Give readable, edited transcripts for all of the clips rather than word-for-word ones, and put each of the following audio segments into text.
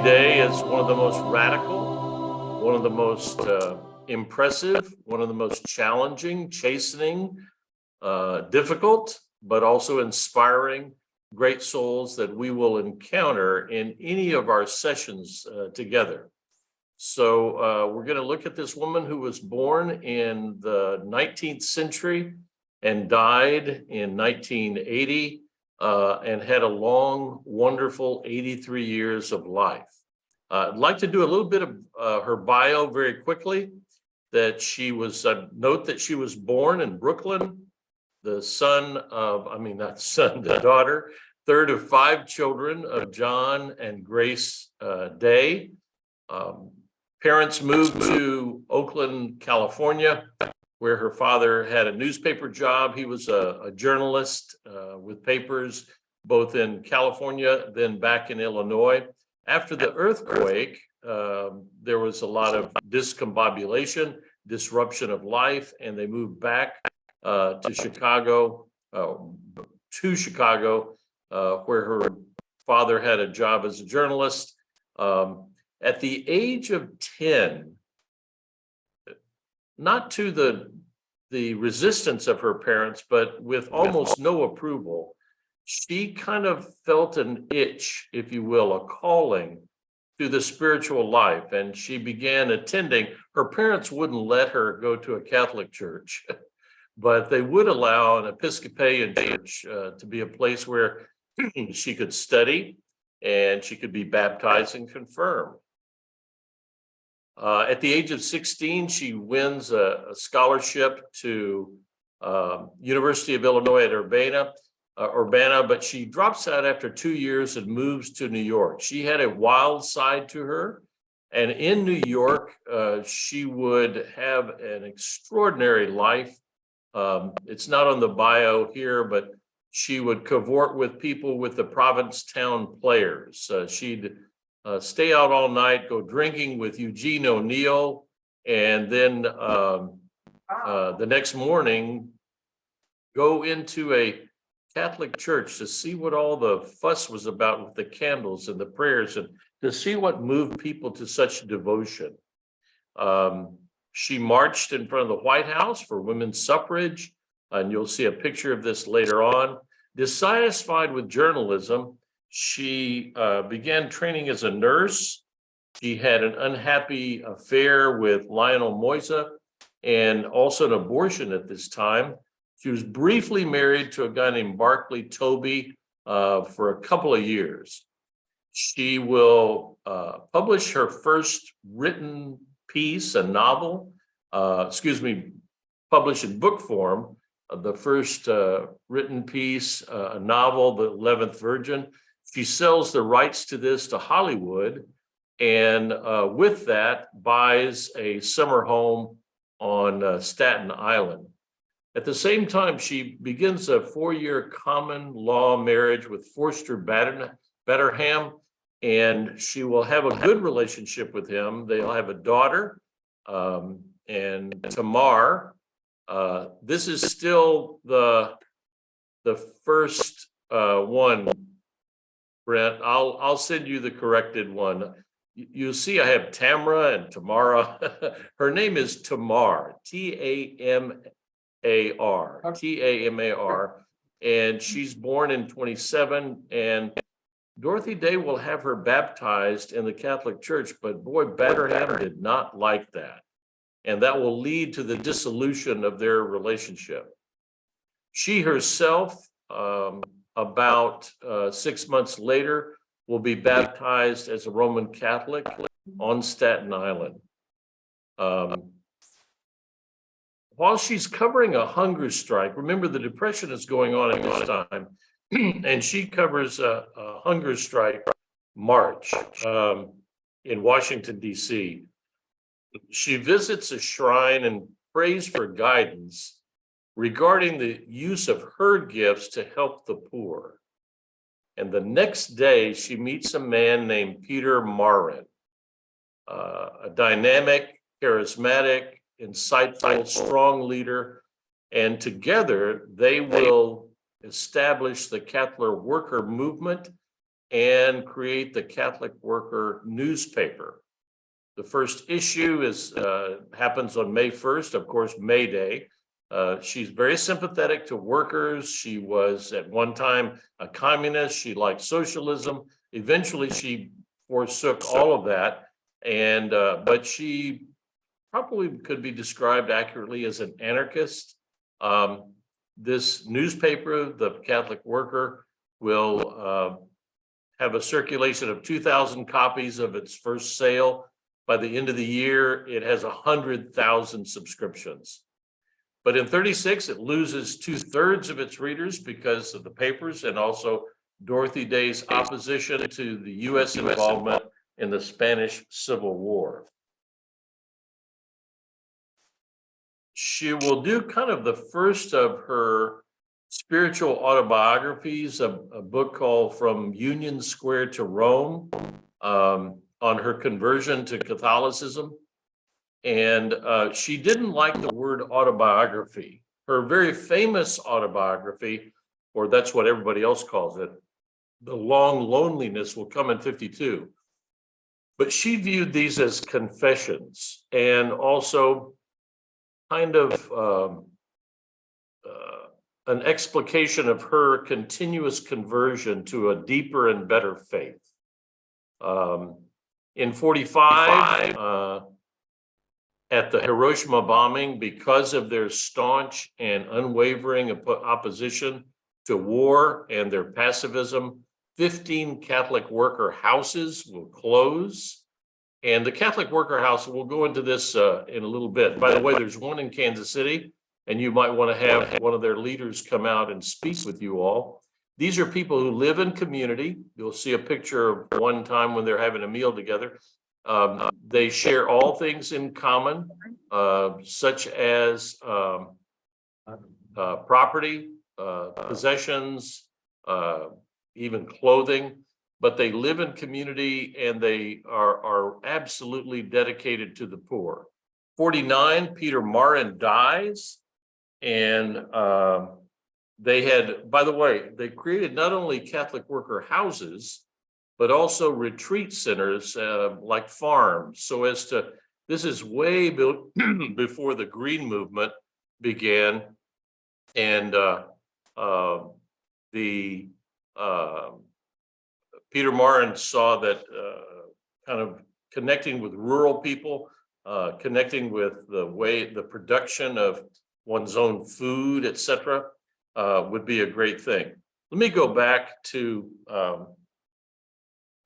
Day is one of the most radical, one of the most impressive, one of the most challenging, chastening, difficult, but also inspiring great souls that we will encounter in any of our sessions together. So we're going to look at this woman who was born in the 19th century and died in 1980 and had a long, wonderful 83 years of life. I'd like to do a little bit of her bio very quickly. That she was, note that she was born in Brooklyn, the daughter, third of 5 children of John and Grace Day. Parents moved to Oakland, California, where her father had a newspaper job. He was a journalist with papers, both in California, then back in Illinois. After the earthquake, there was a lot of discombobulation, disruption of life, and they moved back to Chicago, where her father had a job as a journalist. At the age of 10, not to the resistance of her parents, but with almost no approval, she kind of felt an itch, if you will, a calling to the spiritual life. And she began attending. Her parents wouldn't let her go to a Catholic church, but they would allow an Episcopalian church to be a place where she could study and she could be baptized and confirmed. At the age of 16, she wins a scholarship to University of Illinois at Urbana, but she drops out after 2 years and moves to New York. She had a wild side to her, and in New York, she would have an extraordinary life. It's not on the bio here, but she would cavort with people with the Provincetown Players. She'd stay out all night, go drinking with Eugene O'Neill, and then the next morning, go into a Catholic church to see what all the fuss was about with the candles and the prayers, and to see what moved people to such devotion. She marched in front of the White House for women's suffrage, and you'll see a picture of this later on. Dissatisfied with journalism, she began training as a nurse. She had an unhappy affair with Lionel Moisa and also an abortion at this time. She was briefly married to a guy named Barclay Toby for a couple of years. She will publish her first written piece, a novel, published in book form, the first written piece, a novel, The 11th Virgin. She sells the rights to this to Hollywood, and with that buys a summer home on Staten Island. At the same time, she begins a 4-year common law marriage with Forster Batterham, and she will have a good relationship with him. They'll have a daughter, and Tamar. This is still the first one, Brent. I'll send you the corrected one. You'll see I have Tamra and Tamara. Her name is Tamar, Tamar, and she's born in 27, and Dorothy Day will have her baptized in the Catholic Church, but boy, Batterham did not like that. And that will lead to the dissolution of their relationship. She herself, about 6 months later, will be baptized as a Roman Catholic on Staten Island. While she's covering a hunger strike, remember the Depression is going on at this time, and she covers a hunger strike march in Washington, D.C. She visits a shrine and prays for guidance regarding the use of her gifts to help the poor. And the next day, she meets a man named Peter Marin, a dynamic, charismatic, insightful, strong leader, and together they will establish the Catholic worker movement and create the Catholic Worker newspaper. The first issue happens on May 1st, of course, May Day. She's very sympathetic to workers. She was at one time a communist. She liked socialism. Eventually, she forsook all of that, but she probably could be described accurately as an anarchist. This newspaper, the Catholic Worker, will have a circulation of 2,000 copies of its first sale. By the end of the year, it has 100,000 subscriptions. But in 36, it loses 2/3 of its readers because of the papers and also Dorothy Day's opposition to the U.S. involvement in the Spanish Civil War. She will do kind of the first of her spiritual autobiographies, a book called From Union Square to Rome, on her conversion to Catholicism. And she didn't like the word autobiography. Her very famous autobiography, or that's what everybody else calls it, The Long Loneliness, will come in 52. But she viewed these as confessions and also kind of an explication of her continuous conversion to a deeper and better faith. In 45, at the Hiroshima bombing, because of their staunch and unwavering opposition to war and their pacifism, 15 Catholic worker houses will close. And the Catholic Worker House, we'll go into this in a little bit. By the way, there's one in Kansas City, and you might want to have one of their leaders come out and speak with you all. These are people who live in community. You'll see a picture of one time when they're having a meal together. They share all things in common, such as property, possessions, even clothing. But they live in community and they are absolutely dedicated to the poor. 49, Peter Marin dies. And they had, by the way, they created not only Catholic worker houses, but also retreat centers like farms. So as to, this is way before the Green Movement began. And Peter Marin saw that kind of connecting with rural people, connecting with the production of one's own food, etc., would be a great thing. Let me go back to,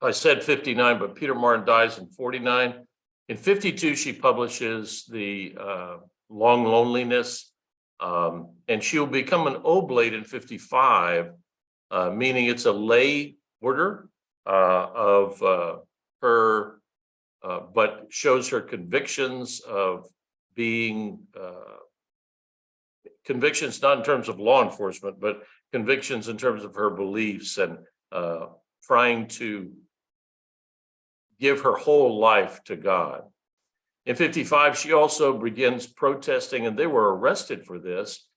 I said 59, but Peter Marin dies in 49. In 52, she publishes the Long Loneliness, and she'll become an oblate in 55, meaning it's a lay order of her, but shows her convictions of being convictions not in terms of law enforcement, but convictions in terms of her beliefs and trying to give her whole life to God. In 55, she also begins protesting, and they were arrested for this.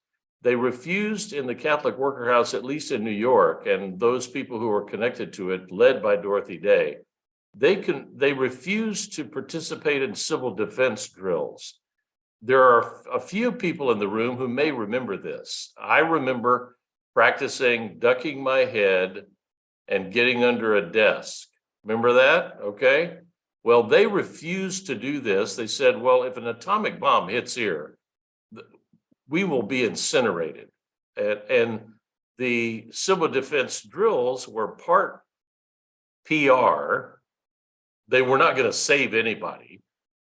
They refused in the Catholic Worker House, at least in New York, and those people who were connected to it, led by Dorothy Day, they refused to participate in civil defense drills. There are a few people in the room who may remember this. I remember practicing ducking my head and getting under a desk. Remember that? Okay. Well, they refused to do this. They said, well, if an atomic bomb hits here, we will be incinerated. And the civil defense drills were part PR. They were not going to save anybody.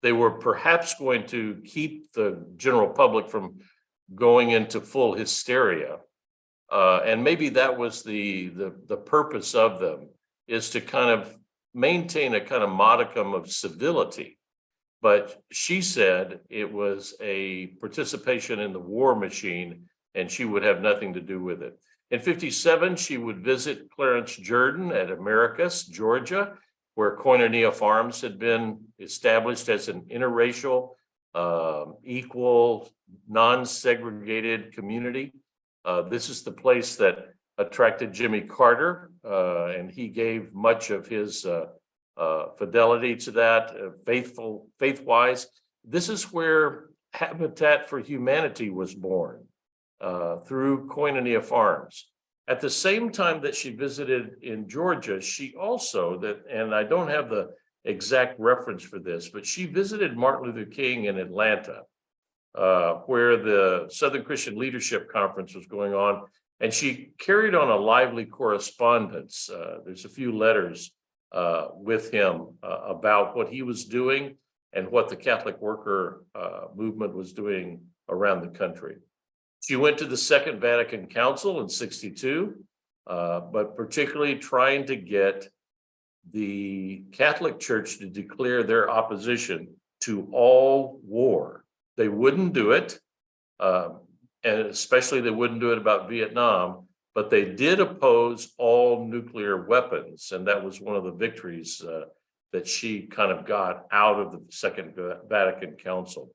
They were perhaps going to keep the general public from going into full hysteria. And maybe that was the purpose of them, is to kind of maintain a kind of modicum of civility. But she said it was a participation in the war machine and she would have nothing to do with it. In 57, she would visit Clarence Jordan at Emeritus, Georgia, where Koinonia Farms had been established as an interracial, equal, non-segregated community. This is the place that attracted Jimmy Carter, and he gave much of his fidelity to that, faith-wise. This is where Habitat for Humanity was born, through Koinonia Farms. At the same time that she visited in Georgia, she also, and I don't have the exact reference for this, but she visited Martin Luther King in Atlanta, where the Southern Christian Leadership Conference was going on, and she carried on a lively correspondence. There's a few letters with him about what he was doing and what the Catholic worker movement was doing around the country. She went to the Second Vatican Council in '62, but particularly trying to get the Catholic Church to declare their opposition to all war. They wouldn't do it, and especially they wouldn't do it about Vietnam, but they did oppose all nuclear weapons, and that was one of the victories that she kind of got out of the Second Vatican Council.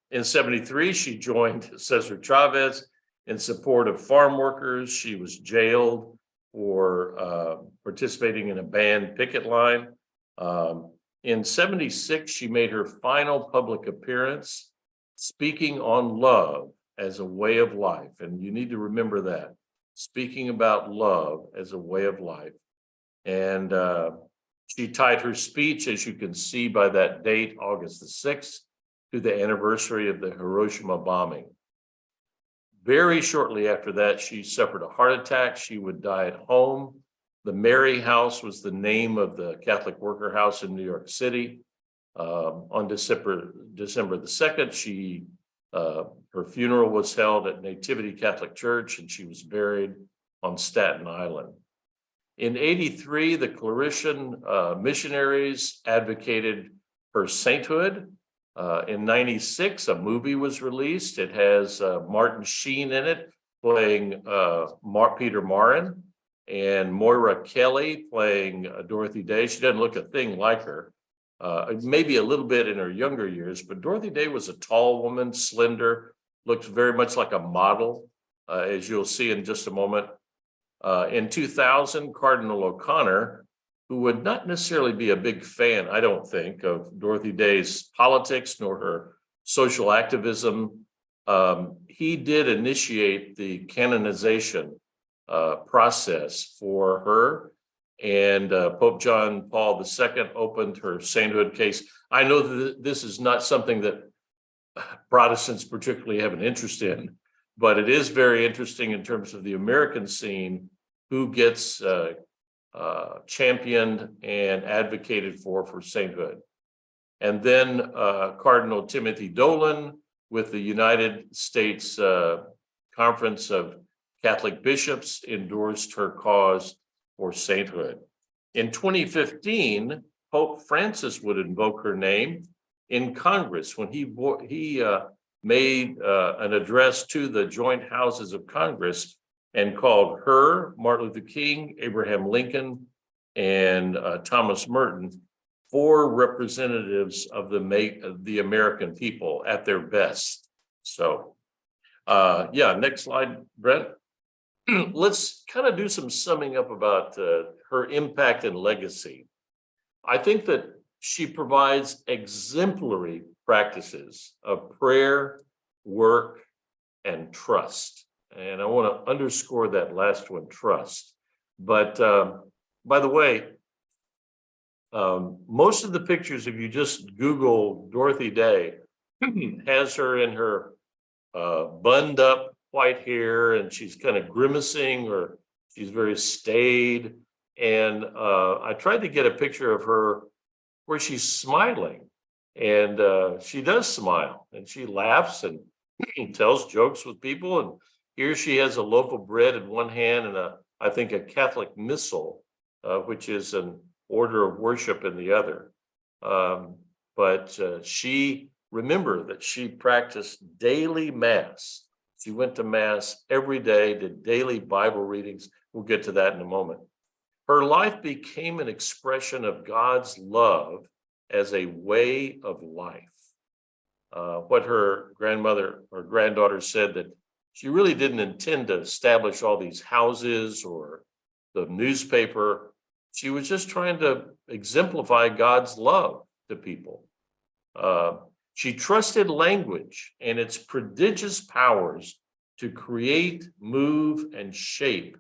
In '73, she joined Cesar Chavez in support of farm workers. She was jailed for participating in a banned picket line. In '76, she made her final public appearance speaking on love as a way of life. And you need to remember that, speaking about love as a way of life. And she tied her speech, as you can see by that date, August the 6th, to the anniversary of the Hiroshima bombing. Very shortly after that, she suffered a heart attack. She would die at home. The Mary House was the name of the Catholic worker house in New York City. On December the 2nd, her funeral was held at Nativity Catholic Church, and she was buried on Staten Island. In '83, the Claretian missionaries advocated her sainthood. In '96, a movie was released. It has Martin Sheen in it, playing Peter Marin, and Moira Kelly playing Dorothy Day. She doesn't look a thing like her, maybe a little bit in her younger years, but Dorothy Day was a tall woman, slender, looked very much like a model, as you'll see in just a moment. In 2000, Cardinal O'Connor, who would not necessarily be a big fan, I don't think, of Dorothy Day's politics nor her social activism, he did initiate the canonization process for her, and Pope John Paul II opened her sainthood case. I know that this is not something that Protestants particularly have an interest in, but it is very interesting in terms of the American scene, who gets championed and advocated for sainthood. And then Cardinal Timothy Dolan with the United States Conference of Catholic Bishops endorsed her cause for sainthood. In 2015, Pope Francis would invoke her name in Congress when he made an address to the joint houses of Congress and called her, Martin Luther King, Abraham Lincoln, and Thomas Merton, four representatives of the American people at their best. So, next slide, Brent. Let's kind of do some summing up about her impact and legacy. I think that she provides exemplary practices of prayer, work, and trust. And I want to underscore that last one, trust. But by the way, most of the pictures, if you just Google Dorothy Day, has her in her bunned up white hair, and she's kind of grimacing, or she's very staid. And I tried to get a picture of her where she's smiling, and she does smile, and she laughs and tells jokes with people. And here she has a loaf of bread in one hand and I think a Catholic missal, which is an order of worship, in the other. But remember that she practiced daily mass. She went to mass every day, did daily Bible readings. We'll get to that in a moment. Her life became an expression of God's love as a way of life. What her grandmother or granddaughter said, that she really didn't intend to establish all these houses or the newspaper. She was just trying to exemplify God's love to people. She trusted language and its prodigious powers to create, move, and shape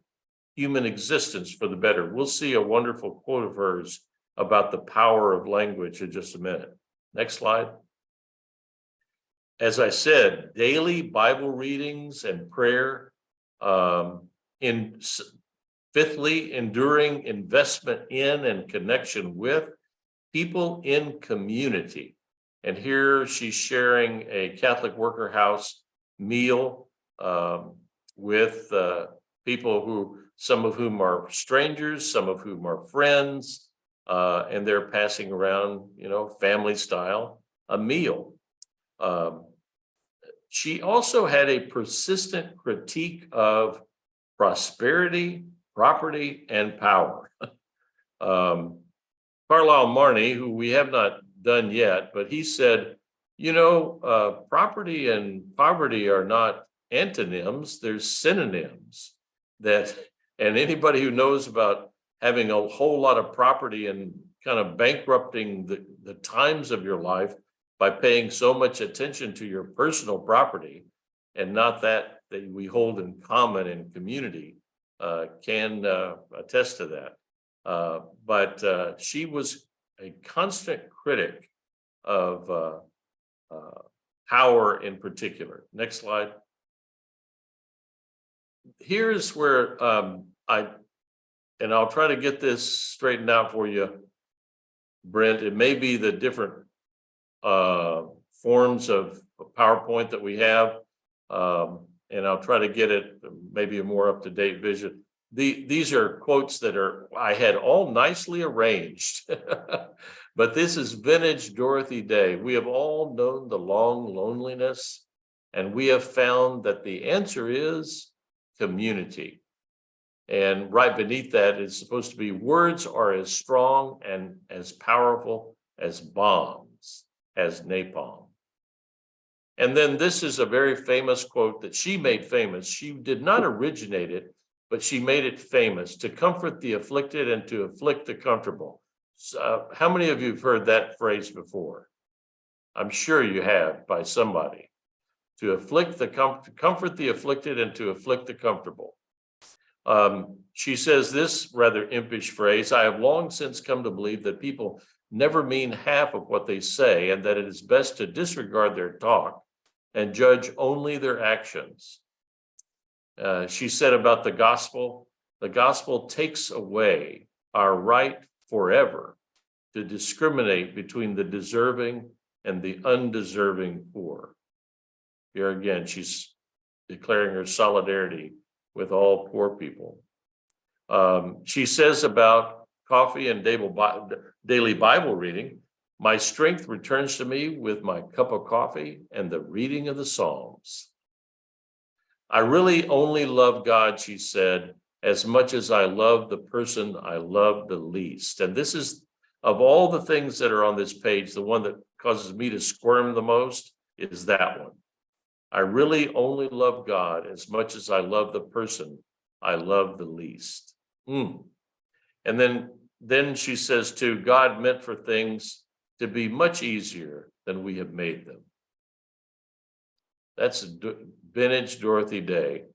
human existence for the better. We'll see a wonderful quote of hers about the power of language in just a minute. Next slide. As I said, daily Bible readings and prayer. Fifthly, enduring investment in and connection with people in community. And here she's sharing a Catholic worker house meal with people who, some of whom are strangers, some of whom are friends, and they're passing around, family style, a meal. She also had a persistent critique of prosperity, property, and power. Carlisle Marney, who we have not done yet, but he said, property and poverty are not antonyms, there's synonyms. And anybody who knows about having a whole lot of property and kind of bankrupting the times of your life by paying so much attention to your personal property and not that we hold in common in community, can attest to that. But she was a constant critic of power in particular. Next slide. Here's where I'll try to get this straightened out for you, Brent. It may be the different forms of PowerPoint that we have, and I'll try to get it maybe a more up-to-date vision. These are quotes that I had all nicely arranged, but this is vintage Dorothy Day. We have all known the long loneliness, and we have found that the answer is community. And right beneath that is supposed to be, words are as strong and as powerful as bombs, as napalm. And then this is a very famous quote that she made famous. She did not originate it, but she made it famous: to comfort the afflicted and to afflict the comfortable. So, how many of you have heard that phrase before? I'm sure you have, by somebody. To comfort the afflicted and to afflict the comfortable. She says this rather impish phrase: I have long since come to believe that people never mean half of what they say, and that it is best to disregard their talk and judge only their actions. She said about the gospel takes away our right forever to discriminate between the deserving and the undeserving poor. Here again, she's declaring her solidarity with all poor people. She says about coffee and daily Bible reading: my strength returns to me with my cup of coffee and the reading of the Psalms. I really only love God, she said, as much as I love the person I love the least. And this is, of all the things that are on this page, the one that causes me to squirm the most is that one. I really only love God as much as I love the person I love the least. And then she says too, God meant for things to be much easier than we have made them. That's vintage Dorothy Day.